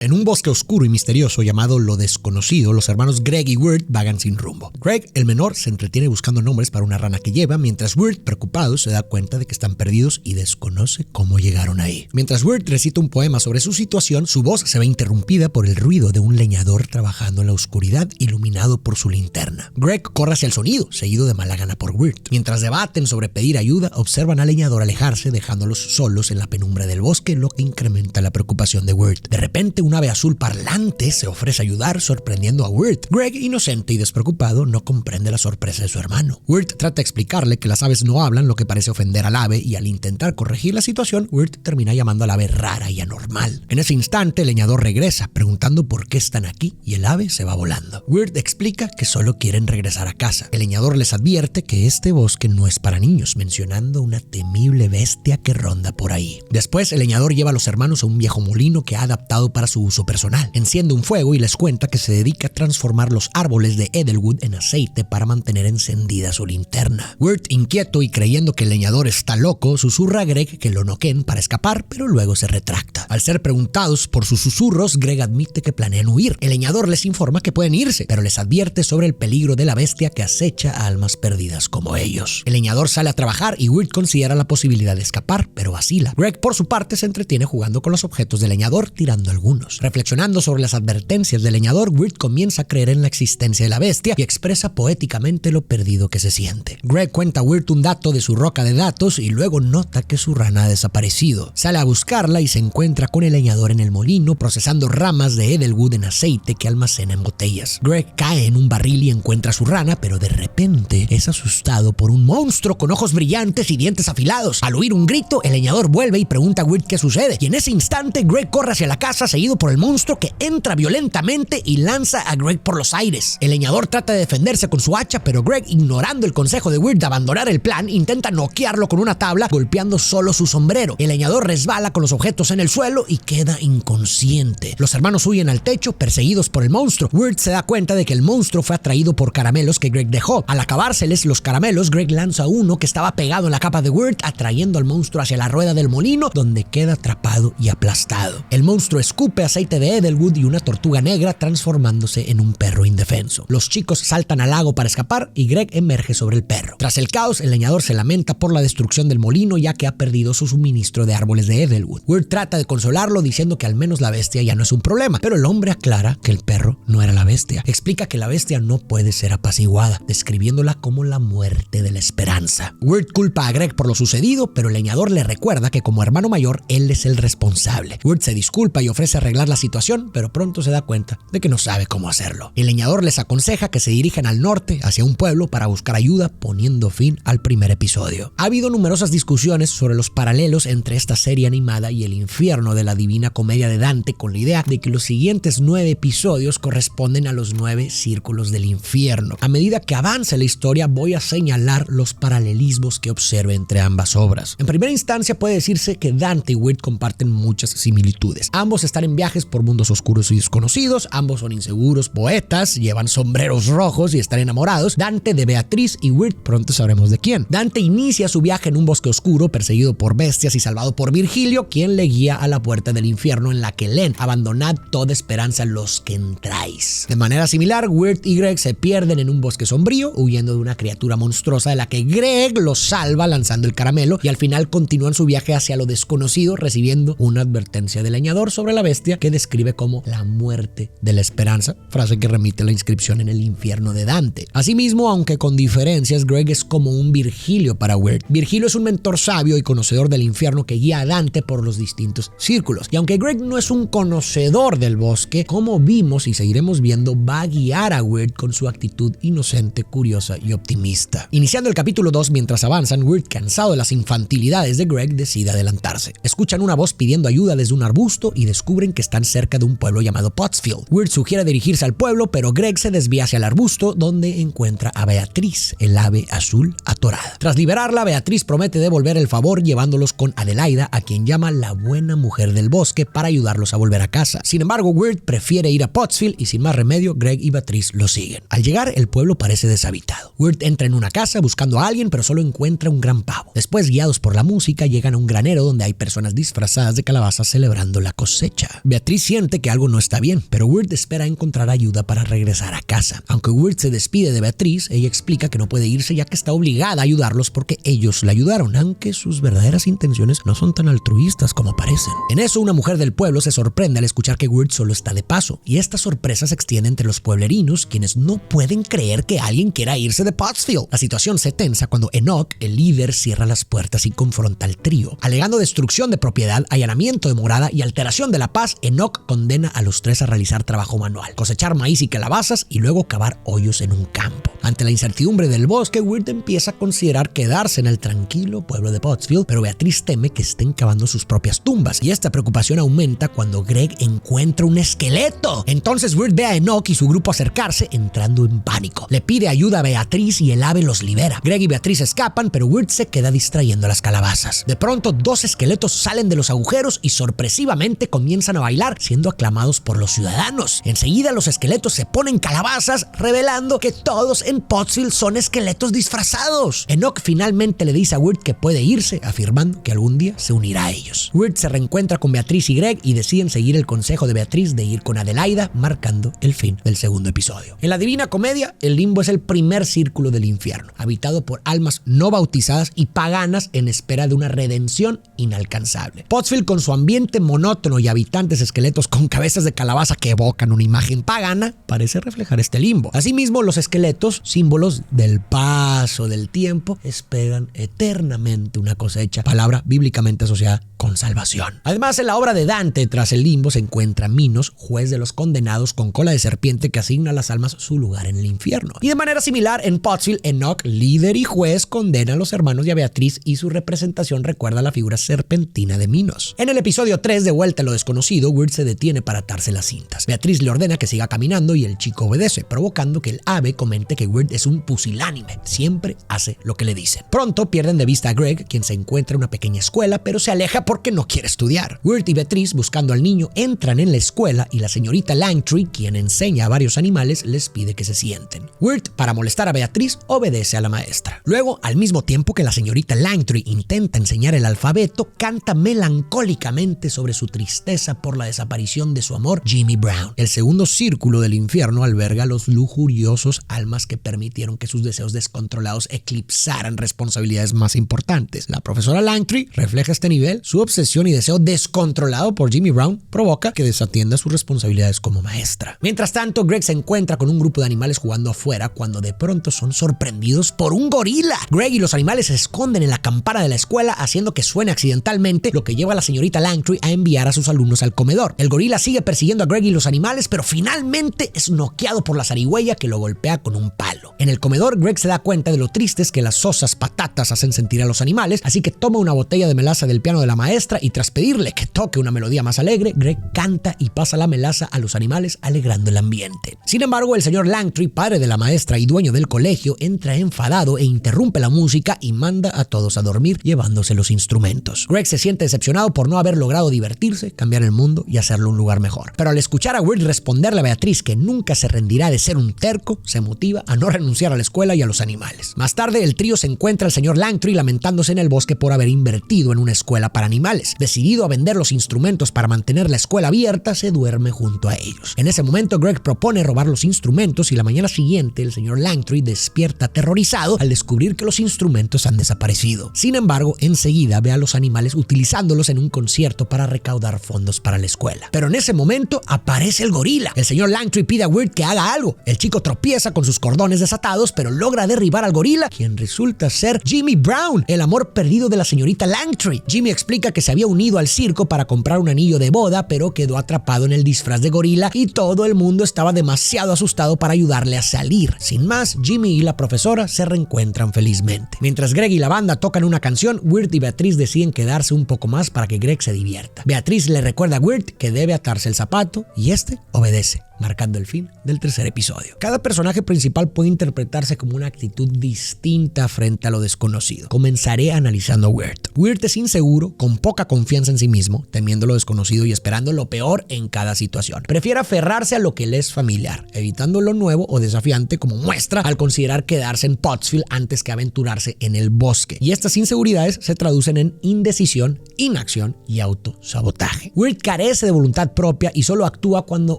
En un bosque oscuro y misterioso llamado Lo Desconocido, los hermanos Greg y Wirt vagan sin rumbo. Greg, el menor, se entretiene buscando nombres para una rana que lleva, mientras Wirt, preocupado, se da cuenta de que están perdidos y desconoce cómo llegaron ahí. Mientras Wirt recita un poema sobre su situación, su voz se ve interrumpida por el ruido de un leñador trabajando en la oscuridad, iluminado por su linterna. Greg corre hacia el sonido, seguido de mala gana por Wirt. Mientras debaten sobre pedir ayuda, observan al leñador alejarse, dejándolos solos en la penumbra del bosque, lo que incrementa la preocupación de Wirt. De repente, un ave azul parlante se ofrece a ayudar, sorprendiendo a Wirt. Greg, inocente y despreocupado, no comprende la sorpresa de su hermano. Wirt trata de explicarle que las aves no hablan, lo que parece ofender al ave, y al intentar corregir la situación, Wirt termina llamando al ave rara y anormal. En ese instante, el leñador regresa, preguntando por qué están aquí, y el ave se va volando. Wirt explica que solo quieren regresar a casa. El leñador les advierte que este bosque no es para niños, mencionando una temible bestia que ronda por ahí. Después, el leñador lleva a los hermanos a un viejo molino que ha adaptado para su uso personal. Enciende un fuego y les cuenta que se dedica a transformar los árboles de Edelwood en aceite para mantener encendida su linterna. Wirt, inquieto y creyendo que el leñador está loco, susurra a Greg que lo noqueen para escapar, pero luego se retracta. Al ser preguntados por sus susurros, Greg admite que planean huir. El leñador les informa que pueden irse, pero les advierte sobre el peligro de la bestia que acecha a almas perdidas como ellos. El leñador sale a trabajar y Wirt considera la posibilidad de escapar, pero vacila. Greg, por su parte, se entretiene jugando con los objetos del leñador, tirando algunos. Reflexionando sobre las advertencias del leñador, Wirt comienza a creer en la existencia de la bestia y expresa poéticamente lo perdido que se siente. Greg cuenta a Wirt un dato de su roca de datos y luego nota que su rana ha desaparecido. Sale a buscarla y se encuentra con el leñador en el molino procesando ramas de Edelwood en aceite que almacena en botellas. Greg cae en un barril y encuentra a su rana, pero de repente es asustado por un monstruo con ojos brillantes y dientes afilados. Al oír un grito, el leñador vuelve y pregunta a Wirt qué sucede, y en ese instante Greg corre hacia la casa seguido por el monstruo, que entra violentamente y lanza a Greg por los aires. El leñador trata de defenderse con su hacha, pero Greg, ignorando el consejo de Wirt de abandonar el plan, intenta noquearlo con una tabla, golpeando solo su sombrero. El leñador resbala con los objetos en el suelo y queda inconsciente. Los hermanos huyen al techo, perseguidos por el monstruo. Wirt se da cuenta de que el monstruo fue atraído por caramelos que Greg dejó. Al acabárseles los caramelos, Greg lanza uno que estaba pegado en la capa de Wirt, atrayendo al monstruo hacia la rueda del molino, donde queda atrapado y aplastado. El monstruo escupe aceite de Edelwood y una tortuga negra, transformándose en un perro indefenso. Los chicos saltan al lago para escapar y Greg emerge sobre el perro. Tras el caos, el leñador se lamenta por la destrucción del molino, ya que ha perdido su suministro de árboles de Edelwood. Wirt trata de consolarlo diciendo que al menos la bestia ya no es un problema, pero el hombre aclara que el perro no era la bestia. Explica que la bestia no puede ser apaciguada, describiéndola como la muerte de la esperanza. Wirt culpa a Greg por lo sucedido, pero el leñador le recuerda que como hermano mayor, él es el responsable. Wirt se disculpa y ofrece arreglar la situación, pero pronto se da cuenta de que no sabe cómo hacerlo. El leñador les aconseja que se dirijan al norte, hacia un pueblo, para buscar ayuda, poniendo fin al primer episodio. Ha habido numerosas discusiones sobre los paralelos entre esta serie animada y el infierno de la Divina Comedia de Dante, con la idea de que los siguientes 9 episodios corresponden a los 9 círculos del infierno. A medida que avance la historia, voy a señalar los paralelismos que observe entre ambas obras. En primera instancia, puede decirse que Dante y Wirt comparten muchas similitudes. Ambos están en viajes por mundos oscuros y desconocidos, ambos son inseguros poetas, llevan sombreros rojos y están enamorados. Dante de Beatriz y Wirt pronto sabremos de quién. Dante inicia su viaje en un bosque oscuro, perseguido por bestias y salvado por Virgilio, quien le guía a la puerta del infierno en la que leen: abandonad toda esperanza los que entráis. De manera similar, Wirt y Greg se pierden en un bosque sombrío, huyendo de una criatura monstruosa de la que Greg los salva lanzando el caramelo, y al final continúan su viaje hacia lo desconocido, recibiendo una advertencia del leñador sobre la bestia que describe como la muerte de la esperanza, frase que remite a la inscripción en el infierno de Dante. Asimismo, aunque con diferencias, Greg es como un Virgilio para Wirt. Virgilio es un mentor sabio y conocedor del infierno que guía a Dante por los distintos círculos. Y aunque Greg no es un conocedor del bosque, como vimos y seguiremos viendo, va a guiar a Wirt con su actitud inocente, curiosa y optimista. Iniciando el capítulo 2, mientras avanzan, Wirt, cansado de las infantilidades de Greg, decide adelantarse. Escuchan una voz pidiendo ayuda desde un arbusto y descubren que están cerca de un pueblo llamado Pottsfield. Wirt sugiere dirigirse al pueblo, pero Greg se desvía hacia el arbusto, donde encuentra a Beatriz, el ave azul atorada. Tras liberarla, Beatriz promete devolver el favor llevándolos con Adelaida, a quien llama la buena mujer del bosque, para ayudarlos a volver a casa. Sin embargo, Wirt prefiere ir a Pottsfield y sin más remedio, Greg y Beatriz lo siguen. Al llegar, el pueblo parece deshabitado. Wirt entra en una casa buscando a alguien, pero solo encuentra un gran pavo. Después, guiados por la música, llegan a un granero donde hay personas disfrazadas de calabazas celebrando la cosecha. Beatriz siente que algo no está bien, pero Wirt espera encontrar ayuda para regresar a casa. Aunque Wirt se despide de Beatriz, ella explica que no puede irse ya que está obligada a ayudarlos porque ellos la ayudaron, aunque sus verdaderas intenciones no son tan altruistas como parecen. En eso, una mujer del pueblo se sorprende al escuchar que Wirt solo está de paso, y esta sorpresa se extiende entre los pueblerinos, quienes no pueden creer que alguien quiera irse de Pottsville. La situación se tensa cuando Enoch, el líder, cierra las puertas y confronta al trío. Alegando destrucción de propiedad, allanamiento de morada y alteración de la paz, Enoch condena a los tres a realizar trabajo manual, cosechar maíz y calabazas y luego cavar hoyos en un campo. Ante la incertidumbre del bosque, Wirt empieza a considerar quedarse en el tranquilo pueblo de Pottsville, pero Beatriz teme que estén cavando sus propias tumbas, y esta preocupación aumenta cuando Greg encuentra un esqueleto. Entonces Wirt ve a Enoch y su grupo acercarse, entrando en pánico. Le pide ayuda a Beatriz y el ave los libera. Greg y Beatriz escapan, pero Wirt se queda distrayendo a las calabazas. De pronto, dos esqueletos salen de los agujeros y sorpresivamente comienzan a bailar, siendo aclamados por los ciudadanos. Enseguida los esqueletos se ponen calabazas, revelando que todos en Pottsville son esqueletos disfrazados. Enoch finalmente le dice a Wirt que puede irse, afirmando que algún día se unirá a ellos. Wirt se reencuentra con Beatriz y Greg y deciden seguir el consejo de Beatriz de ir con Adelaida, marcando el fin del segundo episodio. En la Divina Comedia, el limbo es el primer círculo del infierno, habitado por almas no bautizadas y paganas en espera de una redención inalcanzable. Pottsville, con su ambiente monótono y habitantes esqueletos con cabezas de calabaza que evocan una imagen pagana, parece reflejar este limbo. Asimismo, los esqueletos, símbolos del paso del tiempo, esperan eternamente una cosecha, palabra bíblicamente asociada con salvación. Además, en la obra de Dante, tras el limbo, se encuentra Minos, juez de los condenados con cola de serpiente que asigna a las almas su lugar en el infierno. Y de manera similar, en Pottsville, Enoch, líder y juez, condena a los hermanos y a Beatriz, y su representación recuerda a la figura serpentina de Minos. En el episodio 3, de Vuelta a lo desconocido, Wirt se detiene para atarse las cintas. Beatriz le ordena que siga caminando y el chico obedece, provocando que el ave comente que Wirt es un pusilánime, siempre hace lo que le dicen. Pronto pierden de vista a Greg, quien se encuentra en una pequeña escuela, pero se aleja porque no quiere estudiar. Wirt y Beatriz, buscando al niño, entran en la escuela y la señorita Langtry, quien enseña a varios animales, les pide que se sienten. Wirt, para molestar a Beatriz, obedece a la maestra. Luego, al mismo tiempo que la señorita Langtry intenta enseñar el alfabeto, canta melancólicamente sobre su tristeza por la desaparición de su amor, Jimmy Brown. El segundo círculo del infierno alberga a los lujuriosos almas que permitieron que sus deseos descontrolados eclipsaran responsabilidades más importantes. La profesora Langtry refleja este nivel. Su obsesión y deseo descontrolado por Jimmy Brown provoca que desatienda sus responsabilidades como maestra. Mientras tanto, Greg se encuentra con un grupo de animales jugando afuera cuando de pronto son sorprendidos por un gorila. Greg y los animales se esconden en la campana de la escuela, haciendo que suene accidentalmente, lo que lleva a la señorita Langtry a enviar a sus alumnos al comedor. El gorila sigue persiguiendo a Greg y los animales, pero finalmente es noqueado por la zarigüeya, que lo golpea con un palo. En el comedor, Greg se da cuenta de lo tristes que las sosas patatas hacen sentir a los animales, así que toma una botella de melaza del piano de la maestra y, tras pedirle que toque una melodía más alegre, Greg canta y pasa la melaza a los animales, alegrando el ambiente. Sin embargo, el señor Langtry, padre de la maestra y dueño del colegio, entra enfadado e interrumpe la música y manda a todos a dormir, llevándose los instrumentos. Greg se siente decepcionado por no haber logrado divertirse, cambiar el mundo y hacerlo un lugar mejor. Pero al escuchar a Wirt responderle a Beatriz que nunca se rendirá de ser un terco, se motiva a no renunciar a la escuela y a los animales. Más tarde, el trío se encuentra al señor Langtry lamentándose en el bosque por haber invertido en una escuela para animales. Decidido a vender los instrumentos para mantener la escuela abierta, se duerme junto a ellos. En ese momento, Greg propone robar los instrumentos y la mañana siguiente el señor Langtry despierta aterrorizado al descubrir que los instrumentos han desaparecido. Sin embargo, enseguida ve a los animales utilizándolos en un concierto para recaudar fondos para la escuela. Pero en ese momento aparece el gorila. El señor Langtry pide a Wirt que haga algo. El chico tropieza con sus cordones desatados, pero logra derribar al gorila, quien resulta ser Jimmy Brown, el amor perdido de la señorita Langtry. Jimmy explica que se había unido al circo para comprar un anillo de boda, pero quedó atrapado en el disfraz de gorila y todo el mundo estaba demasiado asustado para ayudarle a salir. Sin más, Jimmy y la profesora se reencuentran felizmente. Mientras Greg y la banda tocan una canción, Wirt y Beatriz deciden quedarse un poco más para que Greg se divierta. Beatriz le recuerda a Wirt que debe atarse el zapato y este obedece. marcando el fin del tercer episodio. Cada personaje principal puede interpretarse como una actitud distinta frente a lo desconocido. Comenzaré analizando a Wirt. Wirt es inseguro, con poca confianza en sí mismo, temiendo lo desconocido y esperando lo peor en cada situación. Prefiere aferrarse a lo que le es familiar, evitando lo nuevo o desafiante, como muestra al considerar quedarse en Pottsville antes que aventurarse en el bosque. Y estas inseguridades se traducen en indecisión, inacción y autosabotaje. Wirt carece de voluntad propia y solo actúa cuando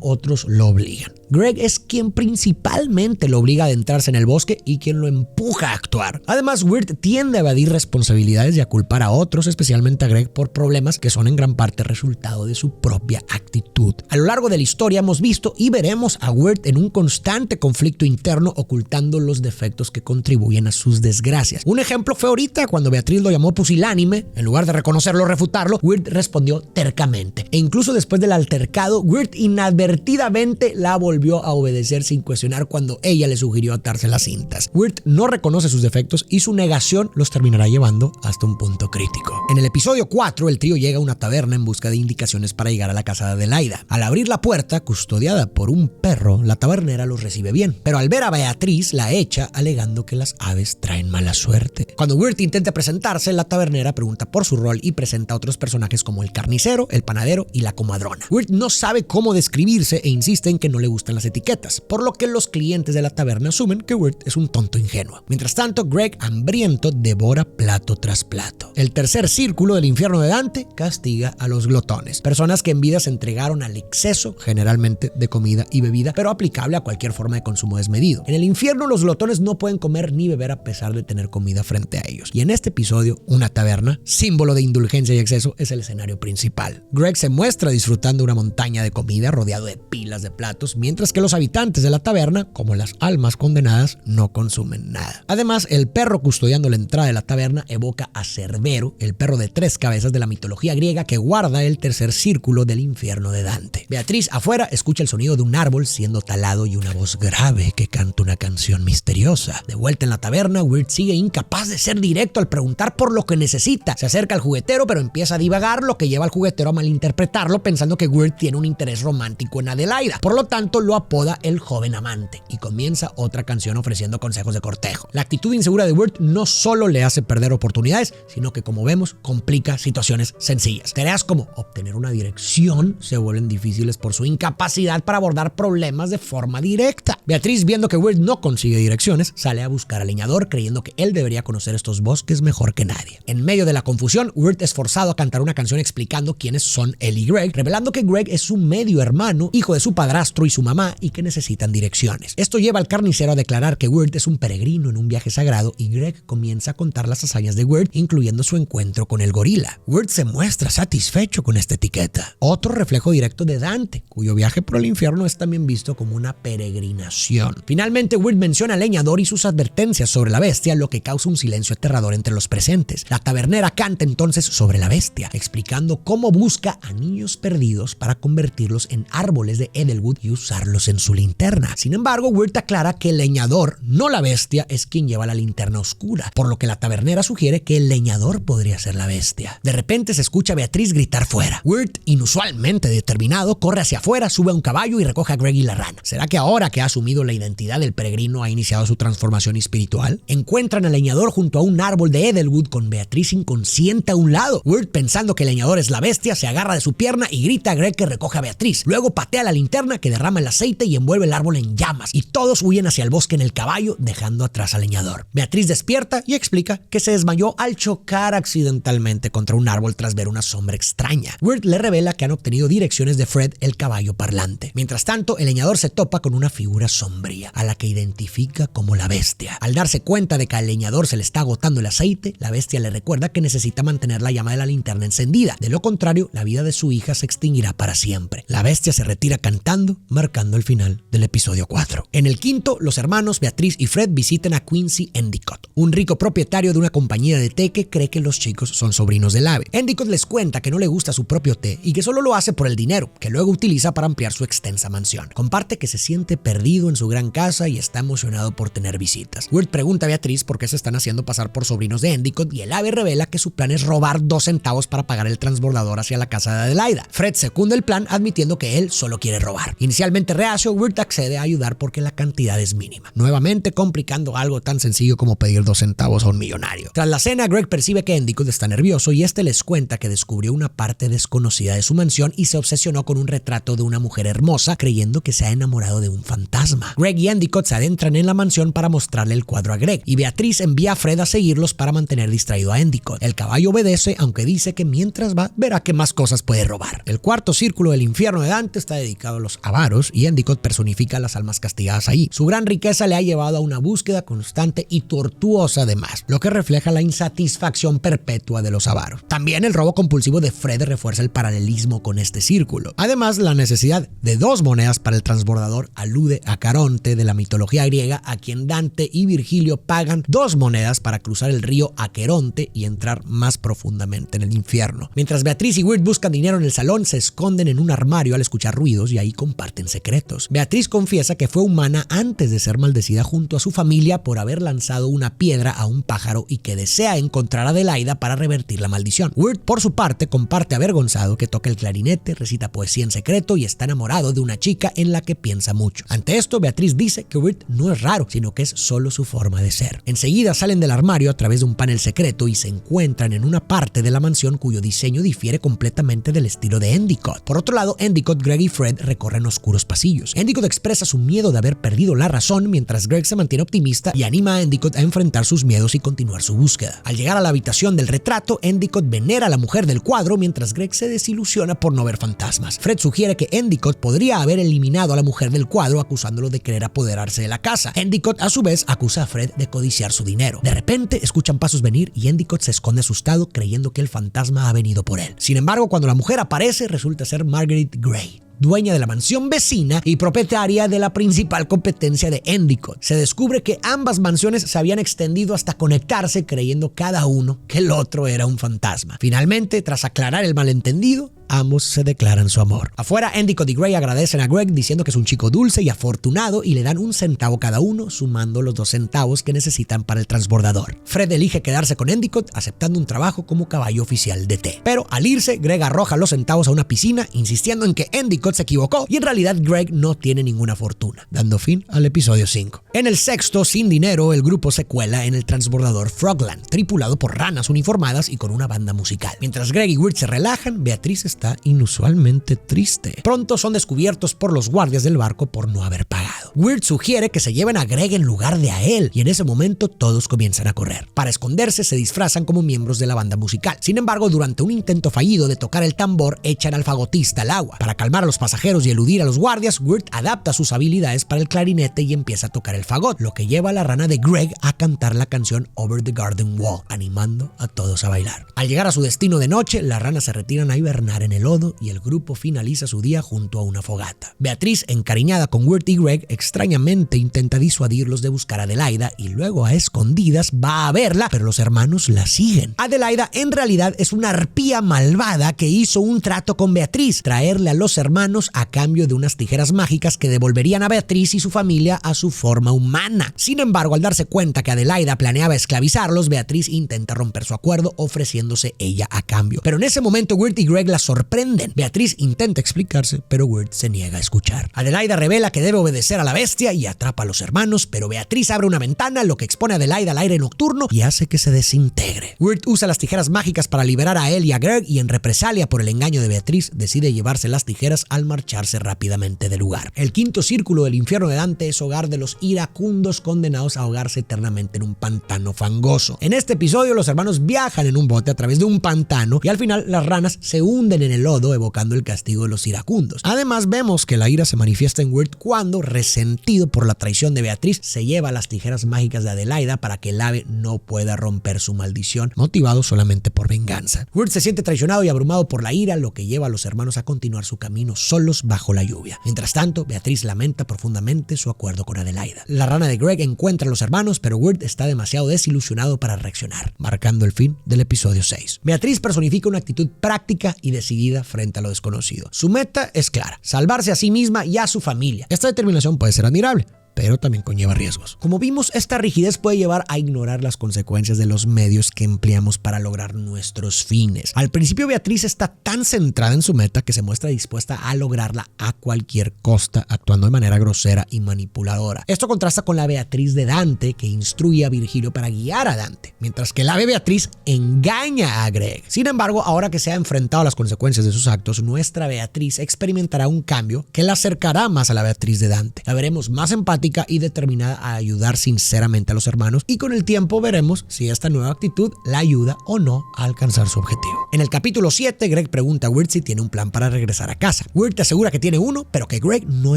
otros lo obligan. Greg es quien principalmente lo obliga a adentrarse en el bosque y quien lo empuja a actuar. Además, Wirt tiende a evadir responsabilidades y a culpar a otros, especialmente a Greg, por problemas que son en gran parte resultado de su propia actitud. A lo largo de la historia hemos visto y veremos a Wirt en un constante conflicto interno, ocultando los defectos que contribuyen a sus desgracias. Un ejemplo fue ahorita cuando Beatriz lo llamó pusilánime. En lugar de reconocerlo o refutarlo, Wirt respondió tercamente. E incluso después del altercado, Wirt inadvertidamente la volvió a obedecer sin cuestionar cuando ella le sugirió atarse las cintas. Wirt no reconoce sus defectos y su negación los terminará llevando hasta un punto crítico. En el episodio 4, el trío llega a una taberna en busca de indicaciones para llegar a la casa de Adelaida. Al abrir la puerta, custodiada por un perro, la tabernera los recibe bien, pero al ver a Beatriz la echa, alegando que las aves traen mala suerte. Cuando Wirt intenta presentarse, la tabernera pregunta por su rol y presenta a otros personajes como el carnicero, el panadero y la comadrona. Wirt no sabe cómo describirse e insiste en que no le gustan las etiquetas, por lo que los clientes de la taberna asumen que Wirt es un tonto ingenuo. Mientras tanto, Greg, hambriento, devora plato tras plato. El tercer círculo del infierno de Dante castiga a los glotones, personas que en vida se entregaron al exceso, generalmente de comida y bebida, pero aplicable a cualquier forma de consumo desmedido. En el infierno, los glotones no pueden comer ni beber a pesar de tener comida frente a ellos. Y en este episodio, una taberna, símbolo de indulgencia y exceso, es el escenario principal. Greg se muestra disfrutando una montaña de comida rodeado de pilas de platos, mientras que los habitantes de la taberna, como las almas condenadas, no consumen nada. Además, el perro custodiando la entrada de la taberna evoca a Cerbero, el perro de 3 cabezas de la mitología griega que guarda el tercer círculo del infierno de Dante. Beatriz afuera escucha el sonido de un árbol siendo talado y una voz grave que canta una canción misteriosa. De vuelta en la taberna, Wirt sigue incapaz de ser directo al preguntar por lo que necesita. Se acerca al juguetero, pero empieza a divagar, lo que lleva al juguetero a malinterpretarlo, pensando que Wirt tiene un interés romántico en Adelaida. Por lo tanto, lo apoda el joven amante y comienza otra canción ofreciendo consejos de cortejo. La actitud insegura de Wirt no solo le hace perder oportunidades, sino que, como vemos, complica situaciones sencillas. Tareas como obtener una dirección se vuelven difíciles por su incapacidad para abordar problemas de forma directa. Beatriz, viendo que Wirt no consigue direcciones, sale a buscar al leñador, creyendo que él debería conocer estos bosques mejor que nadie. En medio de la confusión, Wirt es forzado a cantar una canción explicando quiénes son él y Greg, revelando que Greg es su medio hermano, hijo de su padrastro y su mamá, y que necesitan direcciones. Esto lleva al carnicero a declarar que Wirt es un peregrino en un viaje sagrado, y Greg comienza a contar las hazañas de Wirt, incluyendo su encuentro con el gorila. Wirt se muestra satisfecho con esta etiqueta. Otro reflejo directo de Dante, cuyo viaje por el infierno es también visto como una peregrinación. Finalmente, Wirt menciona al leñador y sus advertencias sobre la bestia, lo que causa un silencio aterrador entre los presentes. La tabernera canta entonces sobre la bestia, explicando cómo busca a niños perdidos para convertirlos en árboles de Edelwood y usarlos en su linterna. Sin embargo, Wirt aclara que el leñador, no la bestia, es quien lleva la linterna oscura, por lo que la tabernera sugiere que el leñador podría ser la bestia. De repente se escucha a Beatriz gritar fuera. Wirt, inusualmente determinado, corre hacia afuera, sube a un caballo y recoge a Greg y la rana. ¿Será que ahora que ha asumido la identidad del peregrino ha iniciado su transformación espiritual? Encuentran al leñador junto a un árbol de Edelwood con Beatriz inconsciente a un lado. Wirt, pensando que el leñador es la bestia, se agarra de su pierna y grita a Greg que recoja a Beatriz. Luego patea la linterna que derrama el aceite y envuelve el árbol en llamas, y todos huyen hacia el bosque en el caballo, dejando atrás al leñador. Beatriz despierta y explica que se desmayó al chocar accidentalmente contra un árbol tras ver una sombra extraña. Wirt le revela que han obtenido direcciones de Fred, el caballo parlante. Mientras tanto, el leñador se topa con una figura sombría, a la que identifica como la bestia. Al darse cuenta de que al leñador se le está agotando el aceite, la bestia le recuerda que necesita mantener la llama de la linterna encendida. De lo contrario, la vida de su hija se extinguirá para siempre. La bestia se retira cantando, marcando el final del episodio 4. En el quinto, los hermanos Beatriz y Fred visitan a Quincy Endicott, un rico propietario de una compañía de té que cree que los chicos son sobrinos del ave. Endicott les cuenta que no le gusta su propio té y que solo lo hace por el dinero, que luego utiliza para ampliar su extensa mansión. Comparte que se siente perdido en su gran casa y está emocionado por tener visitas. Wirt pregunta a Beatriz por qué se están haciendo pasar por sobrinos de Endicott, y el ave revela que su plan es robar 2 centavos para pagar el transbordador hacia la casa de Adelaida. Fred secunda el plan, admitiendo que él solo quiere robar. Inicialmente Inicialmente reacio, Wirt accede a ayudar porque la cantidad es mínima, nuevamente complicando algo tan sencillo como pedir 2 centavos a un millonario. Tras la cena, Greg percibe que Endicott está nervioso y este les cuenta que descubrió una parte desconocida de su mansión y se obsesionó con un retrato de una mujer hermosa, creyendo que se ha enamorado de un fantasma. Greg y Endicott se adentran en la mansión para mostrarle el cuadro a Greg, y Beatriz envía a Fred a seguirlos para mantener distraído a Endicott. El caballo obedece, aunque dice que mientras va, verá qué más cosas puede robar. El cuarto círculo del infierno de Dante está dedicado a los avaros y Endicott personifica a las almas castigadas ahí. Su gran riqueza le ha llevado a una búsqueda constante y tortuosa de más, lo que refleja la insatisfacción perpetua de los avaros. También el robo compulsivo de Fred refuerza el paralelismo con este círculo. Además, la necesidad de 2 monedas para el transbordador alude a Caronte de la mitología griega, a quien Dante y Virgilio pagan 2 monedas para cruzar el río Aqueronte y entrar más profundamente en el infierno. Mientras Beatriz y Wirt buscan dinero en el salón, se esconden en un armario al escuchar ruidos y ahí comparten secretos. Beatriz confiesa que fue humana antes de ser maldecida junto a su familia por haber lanzado una piedra a un pájaro y que desea encontrar a Adelaida para revertir la maldición. Wirt, por su parte, comparte avergonzado que toca el clarinete, recita poesía en secreto y está enamorado de una chica en la que piensa mucho. Ante esto, Beatriz dice que Wirt no es raro, sino que es solo su forma de ser. Enseguida salen del armario a través de un panel secreto y se encuentran en una parte de la mansión cuyo diseño difiere completamente del estilo de Endicott. Por otro lado, Endicott, Greg y Fred recorren oscuros pasillos. Endicott expresa su miedo de haber perdido la razón, mientras Greg se mantiene optimista y anima a Endicott a enfrentar sus miedos y continuar su búsqueda. Al llegar a la habitación del retrato, Endicott venera a la mujer del cuadro, mientras Greg se desilusiona por no ver fantasmas. Fred sugiere que Endicott podría haber eliminado a la mujer del cuadro, acusándolo de querer apoderarse de la casa. Endicott, a su vez, acusa a Fred de codiciar su dinero. De repente, escuchan pasos venir y Endicott se esconde asustado, creyendo que el fantasma ha venido por él. Sin embargo, cuando la mujer aparece, resulta ser Margaret Gray, dueña de la mansión vecina y propietaria de la principal competencia de Endicott. Se descubre que ambas mansiones se habían extendido hasta conectarse, creyendo cada uno que el otro era un fantasma. Finalmente, tras aclarar el malentendido, ambos se declaran su amor. Afuera, Endicott y Gray agradecen a Greg diciendo que es un chico dulce y afortunado y le dan 1 centavo cada uno, sumando los 2 centavos que necesitan para el transbordador. Fred elige quedarse con Endicott, aceptando un trabajo como caballo oficial de té. Pero al irse, Greg arroja los centavos a una piscina, insistiendo en que Endicott se equivocó y en realidad Greg no tiene ninguna fortuna, dando fin al episodio 5. En el sexto, sin dinero, el grupo se cuela en el transbordador Frogland, tripulado por ranas uniformadas y con una banda musical. Mientras Greg y Wirt se relajan, Beatriz está inusualmente triste. Pronto son descubiertos por los guardias del barco por no haber pagado. Wirt sugiere que se lleven a Greg en lugar de a él y en ese momento todos comienzan a correr. Para esconderse se disfrazan como miembros de la banda musical. Sin embargo, durante un intento fallido de tocar el tambor, echan al fagotista al agua. Para calmar a los pasajeros y eludir a los guardias, Wirt adapta sus habilidades para el clarinete y empieza a tocar el fagot, lo que lleva a la rana de Greg a cantar la canción Over the Garden Wall, animando a todos a bailar. Al llegar a su destino de noche, las ranas se retiran a hibernar en el lodo y el grupo finaliza su día junto a una fogata. Beatriz, encariñada con Wirt y Greg, extrañamente intenta disuadirlos de buscar a Adelaida y luego a escondidas va a verla, pero los hermanos la siguen. Adelaida en realidad es una arpía malvada que hizo un trato con Beatriz, traerle a los hermanos a cambio de unas tijeras mágicas que devolverían a Beatriz y su familia a su forma humana. Sin embargo, al darse cuenta que Adelaida planeaba esclavizarlos, Beatriz intenta romper su acuerdo ofreciéndose ella a cambio. Pero en ese momento Wirt y Greg la sorprenden. Beatriz intenta explicarse, pero Wirt se niega a escuchar. Adelaida revela que debe obedecer a la bestia y atrapa a los hermanos, pero Beatriz abre una ventana, lo que expone a Adelaida al aire nocturno y hace que se desintegre. Wirt usa las tijeras mágicas para liberar a él y a Greg y en represalia por el engaño de Beatriz decide llevarse las tijeras al marcharse rápidamente del lugar. El quinto círculo del infierno de Dante es hogar de los iracundos condenados a ahogarse eternamente en un pantano fangoso. En este episodio los hermanos viajan en un bote a través de un pantano y al final las ranas se hunden en el lodo evocando el castigo de los iracundos. Además vemos que la ira se manifiesta en Wirt cuando, resentido por la traición de Beatriz, se lleva las tijeras mágicas de Adelaida para que el ave no pueda romper su maldición, motivado solamente por venganza. Wirt se siente traicionado y abrumado por la ira, lo que lleva a los hermanos a continuar su camino solos bajo la lluvia. Mientras tanto, Beatriz lamenta profundamente su acuerdo con Adelaida. La rana de Greg encuentra a los hermanos, pero Wirt está demasiado desilusionado para reaccionar, marcando el fin del episodio 6. Beatriz personifica una actitud práctica y decidida frente a lo desconocido. Su meta es clara: salvarse a sí misma y a su familia. Esta determinación puede ser admirable, pero también conlleva riesgos. Como vimos, esta rigidez puede llevar a ignorar las consecuencias de los medios que empleamos para lograr nuestros fines. Al principio, Beatriz está tan centrada en su meta que se muestra dispuesta a lograrla a cualquier costa, actuando de manera grosera y manipuladora. Esto contrasta con la Beatriz de Dante, que instruye a Virgilio para guiar a Dante, mientras que la Beatriz engaña a Greg. Sin embargo, ahora que se ha enfrentado a las consecuencias de sus actos, nuestra Beatriz experimentará un cambio que la acercará más a la Beatriz de Dante. La veremos más empática y determinada a ayudar sinceramente a los hermanos, y con el tiempo veremos si esta nueva actitud la ayuda o no a alcanzar su objetivo. En el capítulo 7, Greg pregunta a Wirt si tiene un plan para regresar a casa. Wirt asegura que tiene uno, pero que Greg no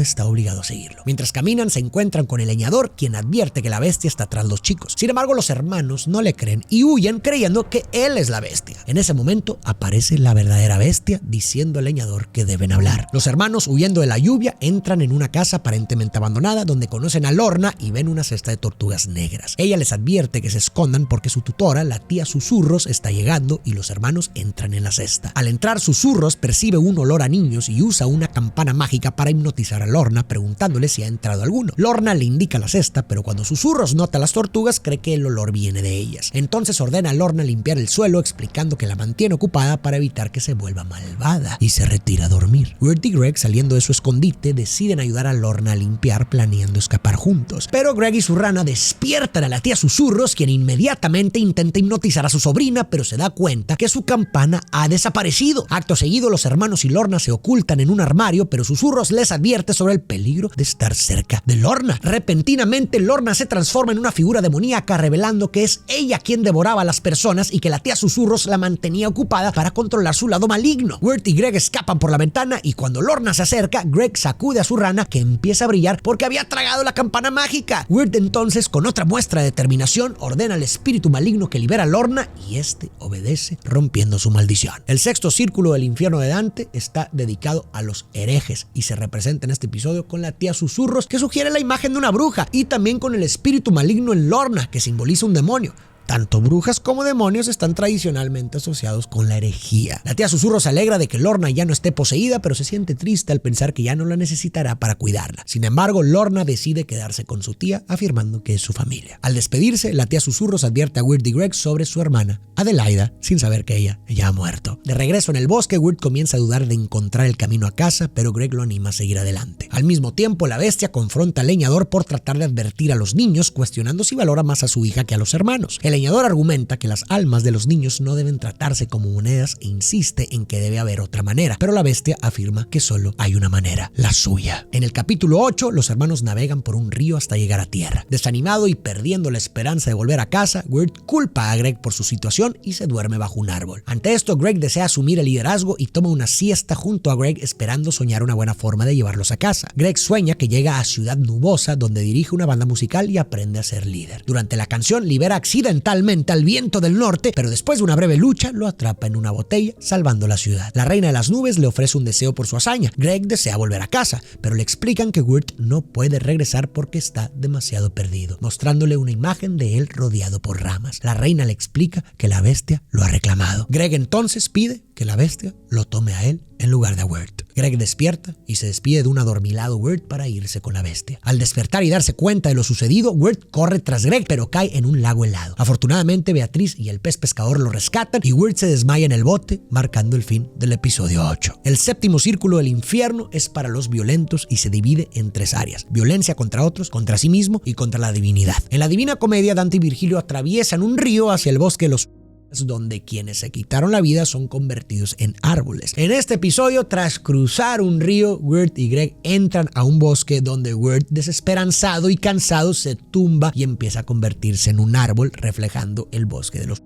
está obligado a seguirlo. Mientras caminan, se encuentran con el leñador, quien advierte que la bestia está tras los chicos. Sin embargo, los hermanos no le creen y huyen creyendo que él es la bestia. En ese momento aparece la verdadera bestia, diciendo al leñador que deben hablar. Los hermanos, huyendo de la lluvia, entran en una casa aparentemente abandonada donde conocen a Lorna y ven una cesta de tortugas negras. Ella les advierte que se escondan porque su tutora, la tía Susurros, está llegando y los hermanos entran en la cesta. Al entrar, Susurros percibe un olor a niños y usa una campana mágica para hipnotizar a Lorna, preguntándole si ha entrado alguno. Lorna le indica la cesta, pero cuando Susurros nota las tortugas, cree que el olor viene de ellas. Entonces ordena a Lorna limpiar el suelo, explicando que la mantiene ocupada para evitar que se vuelva malvada, y se retira a dormir. Wirt y Greg, saliendo de su escondite, deciden ayudar a Lorna a limpiar, planeando escapar juntos. Pero Greg y su rana despiertan a la tía Susurros, quien inmediatamente intenta hipnotizar a su sobrina, pero se da cuenta que su campana ha desaparecido. Acto seguido, los hermanos y Lorna se ocultan en un armario, pero Susurros les advierte sobre el peligro de estar cerca de Lorna. Repentinamente, Lorna se transforma en una figura demoníaca, revelando que es ella quien devoraba a las personas y que la tía Susurros la mantenía ocupada para controlar su lado maligno. Wirt y Greg escapan por la ventana y cuando Lorna se acerca, Greg sacude a su rana, que empieza a brillar porque había tragado la campana mágica. Wirt entonces, con otra muestra de determinación, ordena al espíritu maligno que libera a Lorna y este obedece, rompiendo su maldición. El sexto círculo del infierno de Dante está dedicado a los herejes y se representa en este episodio con la tía Susurros, que sugiere la imagen de una bruja, y también con el espíritu maligno en Lorna, que simboliza un demonio. Tanto brujas como demonios están tradicionalmente asociados con la herejía. La tía Susurros se alegra de que Lorna ya no esté poseída, pero se siente triste al pensar que ya no la necesitará para cuidarla. Sin embargo, Lorna decide quedarse con su tía, afirmando que es su familia. Al despedirse, la tía Susurros advierte a Wirt y Greg sobre su hermana, Adelaida, sin saber que ella ya ha muerto. De regreso en el bosque, Wirt comienza a dudar de encontrar el camino a casa, pero Greg lo anima a seguir adelante. Al mismo tiempo, la bestia confronta al leñador por tratar de advertir a los niños, cuestionando si valora más a su hija que a los hermanos. El leñador argumenta que las almas de los niños no deben tratarse como monedas e insiste en que debe haber otra manera, pero la bestia afirma que solo hay una manera, la suya. En el capítulo 8, los hermanos navegan por un río hasta llegar a tierra. Desanimado y perdiendo la esperanza de volver a casa, Wirt culpa a Greg por su situación y se duerme bajo un árbol. Ante esto, Greg desea asumir el liderazgo y toma una siesta junto a Greg, esperando soñar una buena forma de llevarlos a casa. Greg sueña que llega a Ciudad Nubosa, donde dirige una banda musical y aprende a ser líder. Durante la canción libera accidentalmente al viento del norte, pero después de una breve lucha lo atrapa en una botella, salvando la ciudad. La reina de las nubes le ofrece un deseo por su hazaña. Greg desea volver a casa, pero le explican que Wirt no puede regresar porque está demasiado perdido, mostrándole una imagen de él rodeado por ramas. La reina le explica que la bestia lo ha reclamado. Greg entonces pide que la bestia lo tome a él en lugar de a Wirt. Greg despierta y se despide de un adormilado Wirt para irse con la bestia. Al despertar y darse cuenta de lo sucedido, Wirt corre tras Greg, pero cae en un lago helado. Afortunadamente, Beatriz y el pez pescador lo rescatan y Wirt se desmaya en el bote, marcando el fin del episodio 8. El séptimo círculo del infierno es para los violentos y se divide en 3 áreas: violencia contra otros, contra sí mismo y contra la divinidad. En la Divina Comedia, Dante y Virgilio atraviesan un río hacia el bosque de los donde quienes se quitaron la vida son convertidos en árboles. En este episodio, tras cruzar un río, Wirt y Greg entran a un bosque donde Wirt, desesperanzado y cansado, se tumba y empieza a convertirse en un árbol, reflejando el bosque de los.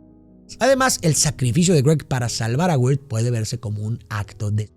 Además, el sacrificio de Greg para salvar a Wirt puede verse como un acto de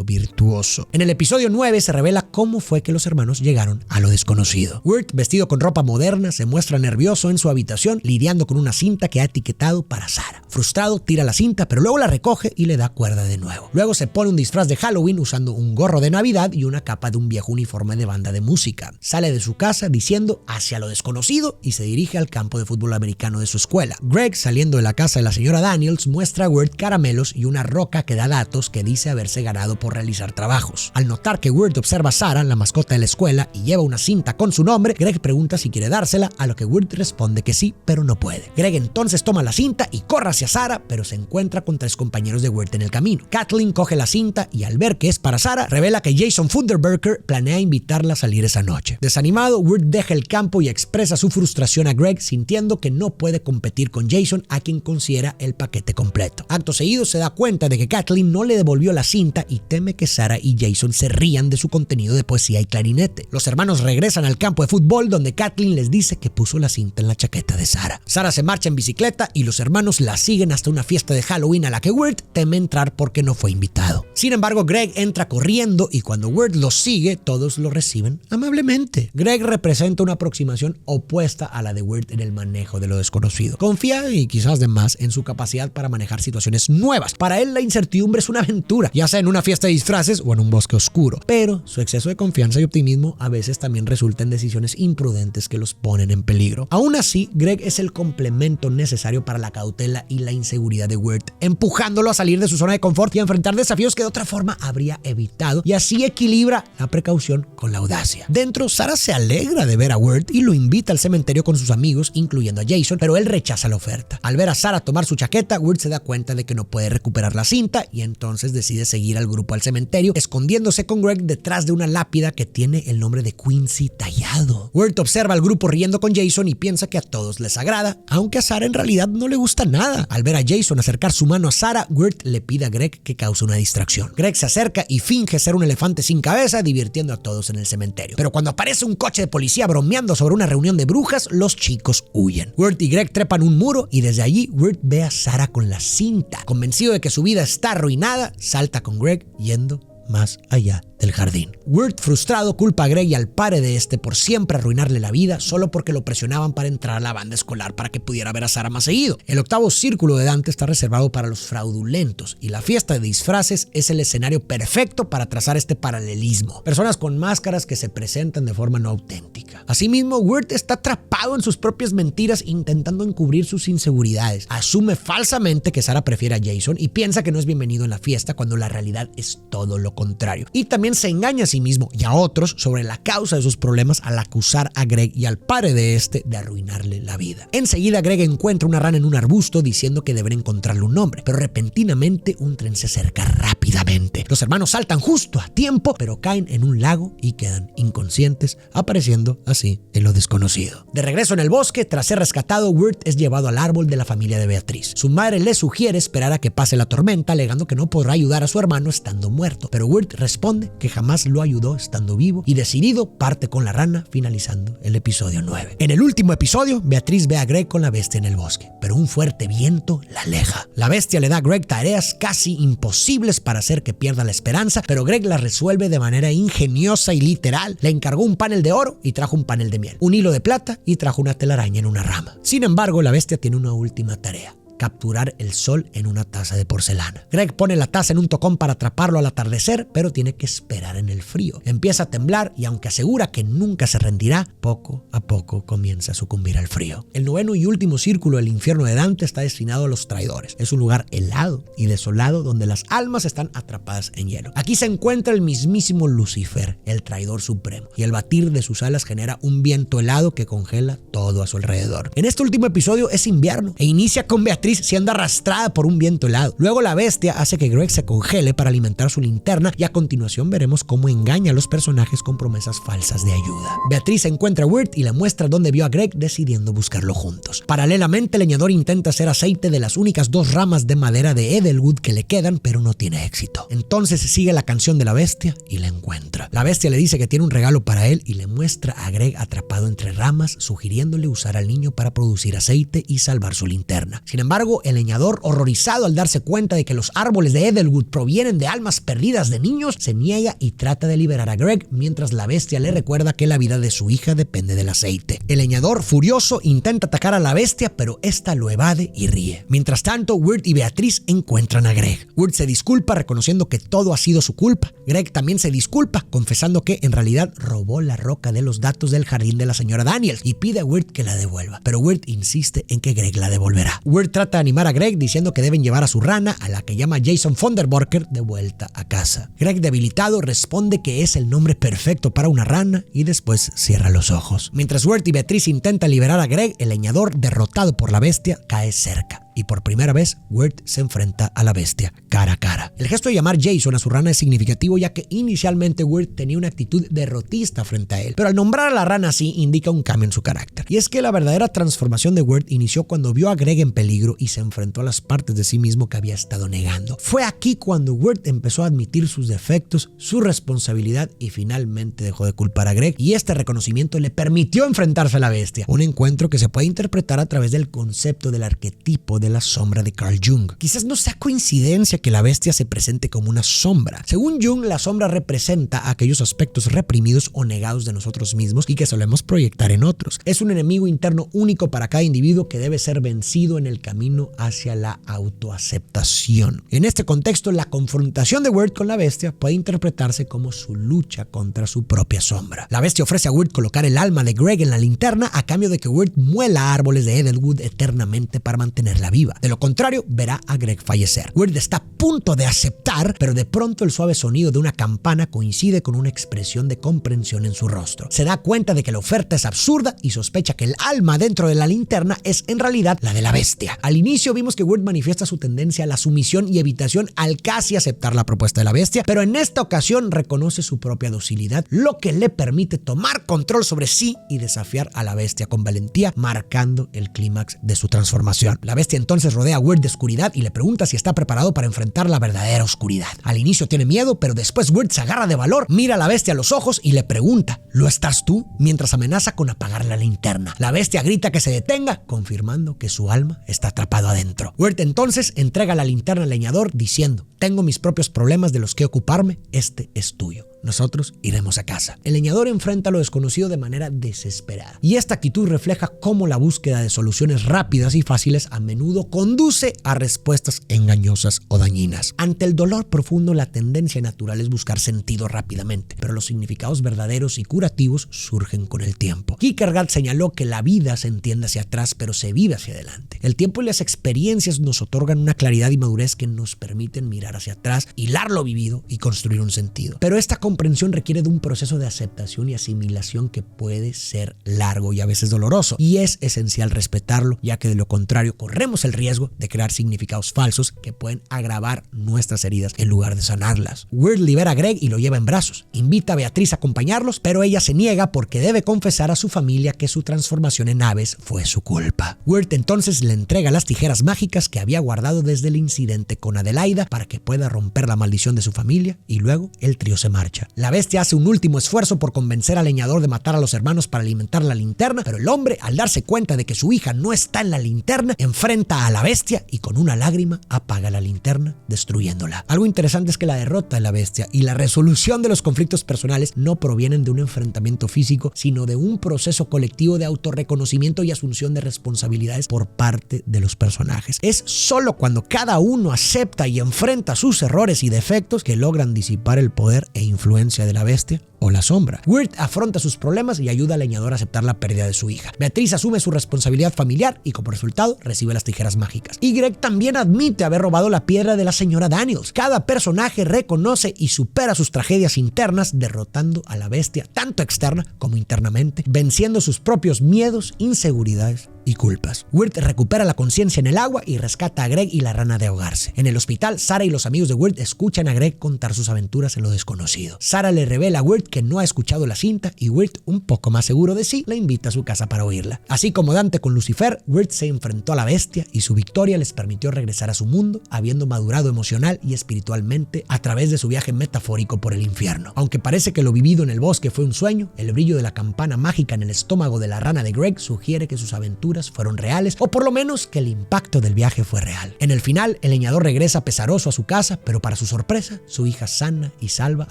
virtuoso. En el episodio 9 se revela cómo fue que los hermanos llegaron a lo desconocido. Wirt, vestido con ropa moderna, se muestra nervioso en su habitación, lidiando con una cinta que ha etiquetado para Sara. Frustrado, tira la cinta, pero luego la recoge y le da cuerda de nuevo. Luego se pone un disfraz de Halloween usando un gorro de Navidad y una capa de un viejo uniforme de banda de música. Sale de su casa diciendo hacia lo desconocido y se dirige al campo de fútbol americano de su escuela. Greg, saliendo de la casa de la señora Daniels, muestra a Wirt caramelos y una roca que da datos que dice haberse ganado por por realizar trabajos. Al notar que Wirt observa a Sarah, la mascota de la escuela, y lleva una cinta con su nombre, Greg pregunta si quiere dársela, a lo que Wirt responde que sí, pero no puede. Greg entonces toma la cinta y corre hacia Sarah, pero se encuentra con 3 compañeros de Wirt en el camino. Kathleen coge la cinta y al ver que es para Sarah, revela que Jason Funderburker planea invitarla a salir esa noche. Desanimado, Wirt deja el campo y expresa su frustración a Greg, sintiendo que no puede competir con Jason, a quien considera el paquete completo. Acto seguido se da cuenta de que Kathleen no le devolvió la cinta y teme que Sarah y Jason se rían de su contenido de poesía y clarinete. Los hermanos regresan al campo de fútbol, donde Kathleen les dice que puso la cinta en la chaqueta de Sarah. Sarah se marcha en bicicleta y los hermanos la siguen hasta una fiesta de Halloween a la que Wirt teme entrar porque no fue invitado. Sin embargo, Greg entra corriendo y cuando Wirt los sigue, todos lo reciben amablemente. Greg representa una aproximación opuesta a la de Wirt en el manejo de lo desconocido. Confía, y quizás de más, en su capacidad para manejar situaciones nuevas. Para él, la incertidumbre es una aventura, ya sea en una fiesta de disfraces o en un bosque oscuro. Pero su exceso de confianza y optimismo a veces también resulta en decisiones imprudentes que los ponen en peligro. Aún así, Greg es el complemento necesario para la cautela y la inseguridad de Wirt, empujándolo a salir de su zona de confort y a enfrentar desafíos que de otra forma habría evitado, y así equilibra la precaución con la audacia. Dentro, Sarah se alegra de ver a Wirt y lo invita al cementerio con sus amigos, incluyendo a Jason, pero él rechaza la oferta. Al ver a Sarah tomar su chaqueta, Wirt se da cuenta de que no puede recuperar la cinta y entonces decide seguir al grupo al cementerio, escondiéndose con Greg detrás de una lápida que tiene el nombre de Quincy tallado. Wirt observa al grupo riendo con Jason y piensa que a todos les agrada, aunque a Sarah en realidad no le gusta nada. Al ver a Jason acercar su mano a Sarah, Wirt le pide a Greg que cause una distracción. Greg se acerca y finge ser un elefante sin cabeza, divirtiendo a todos en el cementerio. Pero cuando aparece un coche de policía bromeando sobre una reunión de brujas, los chicos huyen. Wirt y Greg trepan un muro y desde allí Wirt ve a Sarah con la cinta. Convencido de que su vida está arruinada, salta con Greg yendo más allá del jardín. Wirt, frustrado, culpa a Greg y al padre de este por siempre arruinarle la vida solo porque lo presionaban para entrar a la banda escolar para que pudiera ver a Sarah más seguido. El octavo círculo de Dante está reservado para los fraudulentos y la fiesta de disfraces es el escenario perfecto para trazar este paralelismo. Personas con máscaras que se presentan de forma no auténtica. Asimismo, Wirt está atrapado en sus propias mentiras intentando encubrir sus inseguridades. Asume falsamente que Sarah prefiere a Jason y piensa que no es bienvenido en la fiesta cuando la realidad es todo lo contrario. Y también se engaña a sí mismo y a otros sobre la causa de sus problemas al acusar a Greg y al padre de este de arruinarle la vida. Enseguida Greg encuentra una rana en un arbusto diciendo que deben encontrarle un nombre, pero repentinamente un tren se acerca rápidamente. Los hermanos saltan justo a tiempo, pero caen en un lago y quedan inconscientes, apareciendo así en lo desconocido. De regreso en el bosque, tras ser rescatado, Wirt es llevado al árbol de la familia de Beatriz. Su madre le sugiere esperar a que pase la tormenta, alegando que no podrá ayudar a su hermano estando muerto, pero Wirt responde que jamás lo ayudó estando vivo y decidido parte con la rana, finalizando el episodio 9. En el último episodio, Beatriz ve a Greg con la bestia en el bosque, pero un fuerte viento la aleja. La bestia le da a Greg tareas casi imposibles para hacer que pierda la esperanza, pero Greg las resuelve de manera ingeniosa y literal. Le encargó un panel de oro y trajo un panel de miel, un hilo de plata y trajo una telaraña en una rama. Sin embargo, la bestia tiene una última tarea: capturar el sol en una taza de porcelana. Greg pone la taza en un tocón para atraparlo al atardecer, pero tiene que esperar en el frío. Empieza a temblar y aunque asegura que nunca se rendirá, poco a poco comienza a sucumbir al frío. El noveno y último círculo del infierno de Dante está destinado a los traidores. Es un lugar helado y desolado donde las almas están atrapadas en hielo. Aquí se encuentra el mismísimo Lucifer, el traidor supremo, y el batir de sus alas genera un viento helado que congela todo a su alrededor. En este último episodio es invierno e inicia con Beatriz siendo arrastrada por un viento helado. Luego la bestia hace que Greg se congele para alimentar su linterna y a continuación veremos cómo engaña a los personajes con promesas falsas de ayuda. Beatriz encuentra a Wirt y le muestra dónde vio a Greg, decidiendo buscarlo juntos. Paralelamente, el leñador intenta hacer aceite de las únicas 2 ramas de madera de Edelwood que le quedan, pero no tiene éxito. Entonces sigue la canción de la bestia y la encuentra. La bestia le dice que tiene un regalo para él y le muestra a Greg atrapado entre ramas, sugiriéndole usar al niño para producir aceite y salvar su linterna. Sin embargo, el leñador, horrorizado al darse cuenta de que los árboles de Edelwood provienen de almas perdidas de niños, se niega y trata de liberar a Greg, mientras la bestia le recuerda que la vida de su hija depende del aceite. El leñador, furioso, intenta atacar a la bestia, pero esta lo evade y ríe. Mientras tanto, Wirt y Beatriz encuentran a Greg. Wirt se disculpa reconociendo que todo ha sido su culpa. Greg también se disculpa, confesando que en realidad robó la roca de los datos del jardín de la señora Daniels y pide a Wirt que la devuelva, pero Wirt insiste en que Greg la devolverá. Wirt trata trata de animar a Greg diciendo que deben llevar a su rana, a la que llama Jason Vonderburker, de vuelta a casa. Greg, debilitado, responde que es el nombre perfecto para una rana y después cierra los ojos. Mientras Wirt y Beatriz intentan liberar a Greg, el leñador, derrotado por la bestia, cae cerca. Y por primera vez, Wirt se enfrenta a la bestia cara a cara. El gesto de llamar Jason a su rana es significativo, ya que inicialmente Wirt tenía una actitud derrotista frente a él, pero al nombrar a la rana así indica un cambio en su carácter. Y es que la verdadera transformación de Wirt inició cuando vio a Greg en peligro y se enfrentó a las partes de sí mismo que había estado negando. Fue aquí cuando Wirt empezó a admitir sus defectos, su responsabilidad y finalmente dejó de culpar a Greg, y este reconocimiento le permitió enfrentarse a la bestia. Un encuentro que se puede interpretar a través del concepto del arquetipo de la sombra de Carl Jung. Quizás no sea coincidencia que la bestia se presente como una sombra. Según Jung, la sombra representa aquellos aspectos reprimidos o negados de nosotros mismos y que solemos proyectar en otros. Es un enemigo interno único para cada individuo que debe ser vencido en el camino hacia la autoaceptación. En este contexto, la confrontación de Wirt con la bestia puede interpretarse como su lucha contra su propia sombra. La bestia ofrece a Wirt colocar el alma de Greg en la linterna a cambio de que Wirt muela árboles de Edelwood eternamente para mantenerla viva. De lo contrario, verá a Greg fallecer. Wirt está a punto de aceptar, pero de pronto el suave sonido de una campana coincide con una expresión de comprensión en su rostro. Se da cuenta de que la oferta es absurda y sospecha que el alma dentro de la linterna es en realidad la de la bestia. Al inicio vimos que Wirt manifiesta su tendencia a la sumisión y evitación al casi aceptar la propuesta de la bestia, pero en esta ocasión reconoce su propia docilidad, lo que le permite tomar control sobre sí y desafiar a la bestia con valentía, marcando el clímax de su transformación. La bestia entonces rodea a Wirt de oscuridad y le pregunta si está preparado para enfrentar la verdadera oscuridad. Al inicio tiene miedo, pero después Wirt se agarra de valor, mira a la bestia a los ojos y le pregunta: ¿lo estás tú? Mientras amenaza con apagar la linterna. La bestia grita que se detenga, confirmando que su alma está atrapado adentro. Wirt entonces entrega la linterna al leñador diciendo: tengo mis propios problemas de los que ocuparme, este es tuyo. Nosotros iremos a casa. El leñador enfrenta lo desconocido de manera desesperada. Y esta actitud refleja cómo la búsqueda de soluciones rápidas y fáciles a menudo conduce a respuestas engañosas o dañinas. Ante el dolor profundo, la tendencia natural es buscar sentido rápidamente, pero los significados verdaderos y curativos surgen con el tiempo. Kierkegaard señaló que la vida se entiende hacia atrás, pero se vive hacia adelante. El tiempo y las experiencias nos otorgan una claridad y madurez que nos permiten mirar hacia atrás, hilar lo vivido y construir un sentido. Pero esta comprensión requiere de un proceso de aceptación y asimilación que puede ser largo y a veces doloroso, y es esencial respetarlo, ya que de lo contrario corremos el riesgo de crear significados falsos que pueden agravar nuestras heridas en lugar de sanarlas. Wirt libera a Greg y lo lleva en brazos. Invita a Beatriz a acompañarlos, pero ella se niega porque debe confesar a su familia que su transformación en aves fue su culpa. Wirt entonces le entrega las tijeras mágicas que había guardado desde el incidente con Adelaida para que pueda romper la maldición de su familia, y luego el trío se marcha. La bestia hace un último esfuerzo por convencer al leñador de matar a los hermanos para alimentar la linterna, pero el hombre, al darse cuenta de que su hija no está en la linterna, enfrenta a la bestia y con una lágrima apaga la linterna, destruyéndola. Algo interesante es que la derrota de la bestia y la resolución de los conflictos personales no provienen de un enfrentamiento físico, sino de un proceso colectivo de autorreconocimiento y asunción de responsabilidades por parte de los personajes. Es solo cuando cada uno acepta y enfrenta sus errores y defectos que logran disipar el poder e influencia de la bestia o la sombra. Wirt afronta sus problemas y ayuda al leñador a aceptar la pérdida de su hija. Beatriz asume su responsabilidad familiar y como resultado recibe las tijeras mágicas. Y Greg también admite haber robado la piedra de la señora Daniels. Cada personaje reconoce y supera sus tragedias internas, derrotando a la bestia tanto externa como internamente, venciendo sus propios miedos, inseguridades y culpas. Wirt recupera la conciencia en el agua y rescata a Greg y la rana de ahogarse. En el hospital, Sarah y los amigos de Wirt escuchan a Greg contar sus aventuras en lo desconocido. Sarah le revela a Wirt que no ha escuchado la cinta y Wirt, un poco más seguro de sí, la invita a su casa para oírla. Así como Dante con Lucifer, Wirt se enfrentó a la bestia y su victoria les permitió regresar a su mundo, habiendo madurado emocional y espiritualmente a través de su viaje metafórico por el infierno. Aunque parece que lo vivido en el bosque fue un sueño, el brillo de la campana mágica en el estómago de la rana de Greg sugiere que sus aventuras fueron reales, o por lo menos que el impacto del viaje fue real. En el final, el leñador regresa pesaroso a su casa, pero para su sorpresa, su hija sana y salva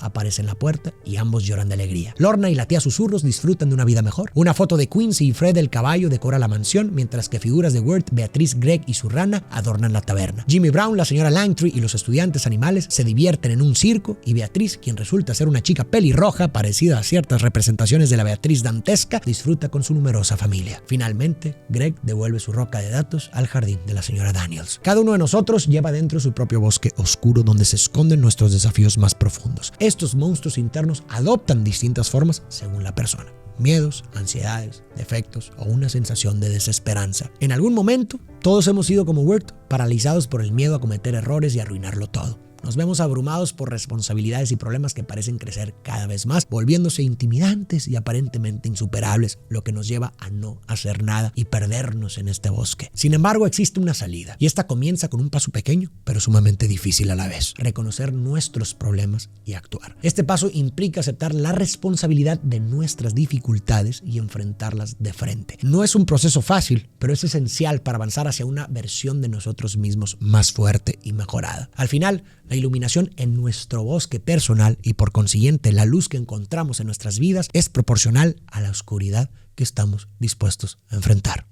aparece en la puerta y ambos lloran de alegría. Lorna y la tía Susurros disfrutan de una vida mejor. Una foto de Quincy y Fred el caballo decora la mansión, mientras que figuras de Wirt, Beatriz, Greg y su rana adornan la taberna. Jimmy Brown, la señora Langtree y los estudiantes animales se divierten en un circo, y Beatriz, quien resulta ser una chica pelirroja parecida a ciertas representaciones de la Beatriz dantesca, disfruta con su numerosa familia. Finalmente, Greg devuelve su roca de datos al jardín de la señora Daniels. Cada uno de nosotros lleva dentro su propio bosque oscuro donde se esconden nuestros desafíos más profundos. Estos monstruos internos adoptan distintas formas según la persona. Miedos, ansiedades, defectos o una sensación de desesperanza. En algún momento, todos hemos sido como Wirt, paralizados por el miedo a cometer errores y arruinarlo todo. Nos vemos abrumados por responsabilidades y problemas que parecen crecer cada vez más, volviéndose intimidantes y aparentemente insuperables, lo que nos lleva a no hacer nada y perdernos en este bosque. Sin embargo, existe una salida, y esta comienza con un paso pequeño, pero sumamente difícil a la vez: reconocer nuestros problemas y actuar. Este paso implica aceptar la responsabilidad de nuestras dificultades y enfrentarlas de frente. No es un proceso fácil, pero es esencial para avanzar hacia una versión de nosotros mismos más fuerte y mejorada. Al final, la iluminación en nuestro bosque personal y por consiguiente la luz que encontramos en nuestras vidas es proporcional a la oscuridad que estamos dispuestos a enfrentar.